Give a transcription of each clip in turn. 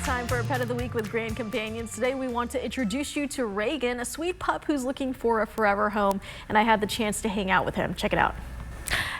time for a Pet of the Week with Grand Companions. Today we want to introduce you to Reagan, a sweet pup who's looking for a forever home, and I had the chance to hang out with him. Check it out.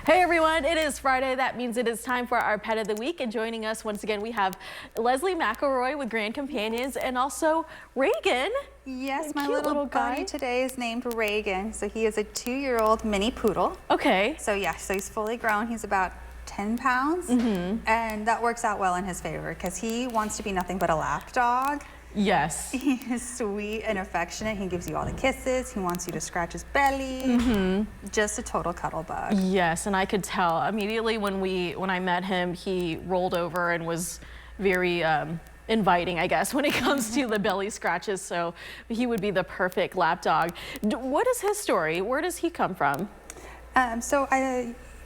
Hey everyone, it is Friday. That means it is time for our Pet of the Week, and joining us once again we have Leslie McElroy with Grand Companions and also Reagan. Yes, my little buddy today is named Reagan. So he is a 2-year-old mini poodle. Okay. So yeah, so he's fully grown. He's about 10 pounds, and that works out well in his favor because he wants to be nothing but a lap dog. Yes. He is sweet and affectionate. He gives you all the kisses. He wants you to scratch his belly. Just a total cuddle bug. Yes, and I could tell immediately when I met him, he rolled over and was very inviting, I guess, when it comes to the belly scratches. So he would be the perfect lap dog. What is his story? Where does he come from?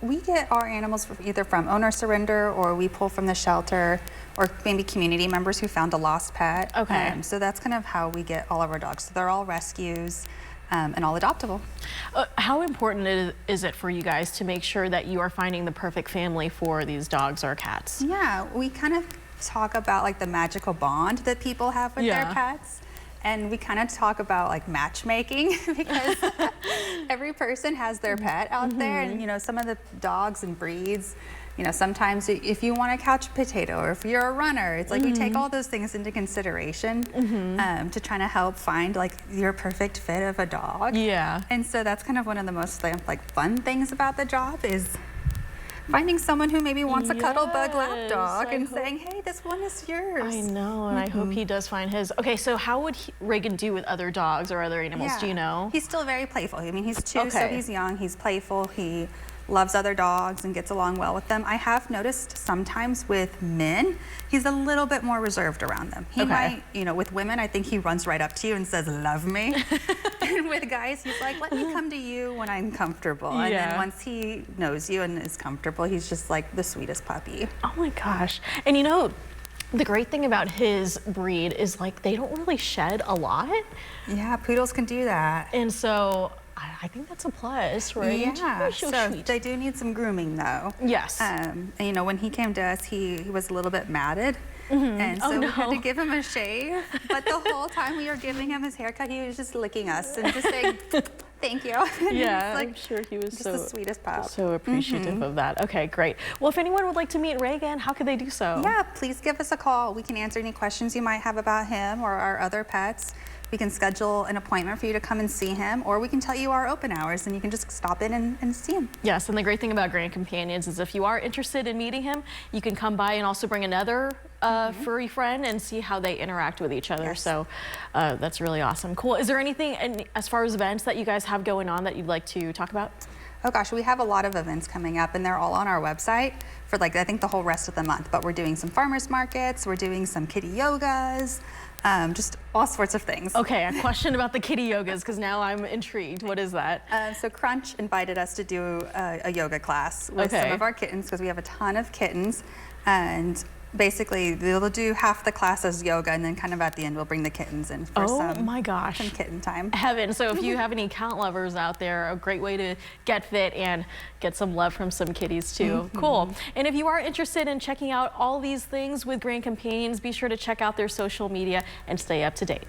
We get our animals either from owner surrender, or we pull from the shelter, or maybe community members who found a lost pet. Okay. So that's kind of how we get all of our dogs. So they're all rescues and all adoptable. How important is it for you guys to make sure that you are finding the perfect family for these dogs or cats? Yeah, we kind of talk about like the magical bond that people have with their pets. And we kind of talk about like matchmaking because every person has their pet out there, and you know, some of the dogs and breeds, you know, sometimes if you want a couch potato or if you're a runner, it's like we take all those things into consideration to try to help find like your perfect fit of a dog. Yeah. And so that's kind of one of the most like fun things about the job is finding someone who maybe wants a cuddle bug lap dog and saying, hey, this one is yours. I know, and I hope he does find his. Okay, so how would Reagan do with other dogs or other animals? Do you know? He's still very playful. I mean, he's 2, so he's young. He's playful. He loves other dogs and gets along well with them. I have noticed sometimes with men, he's a little bit more reserved around them. He might, you know, with women, I think he runs right up to you and says, love me. And with guys, he's like, let me come to you when I'm comfortable. And then once he knows you and is comfortable, he's just like the sweetest puppy. Oh my gosh. And you know, the great thing about his breed is like they don't really shed a lot. Yeah, poodles can do that. And so I think that's a plus, right? Yeah, so they do need some grooming though. Yes. And you know, when he came to us, he was a little bit matted. And so we had to give him a shave. But the whole time we were giving him his haircut, he was just licking us and just saying, thank you. Yeah, like, I'm sure he was just the sweetest pup. So appreciative of that. Okay, great. Well, if anyone would like to meet Reagan, how could they do so? Yeah, please give us a call. We can answer any questions you might have about him or our other pets. We can schedule an appointment for you to come and see him, or we can tell you our open hours and you can just stop in and see him. Yes, and the great thing about Grand Companions is if you are interested in meeting him, you can come by and also bring another furry friend and see how they interact with each other. So that's really awesome. Cool. Is there anything as far as events that you guys have going on that you'd like to talk about? Oh gosh, we have a lot of events coming up and they're all on our website for like, I think the whole rest of the month, but we're doing some farmers markets, we're doing some kitty yogas, just all sorts of things. Okay, a question about the kitty yogas because now I'm intrigued. What is that? So Crunch invited us to do a yoga class with some of our kittens because we have a ton of kittens, and basically they'll do half the class as yoga and then kind of at the end we'll bring the kittens in for some kitten time. Heaven. So if you have any cat lovers out there, a great way to get fit and get some love from some kitties too. Cool. And if you are interested in checking out all these things with Grand Companions, be sure to check out their social media and stay up to date.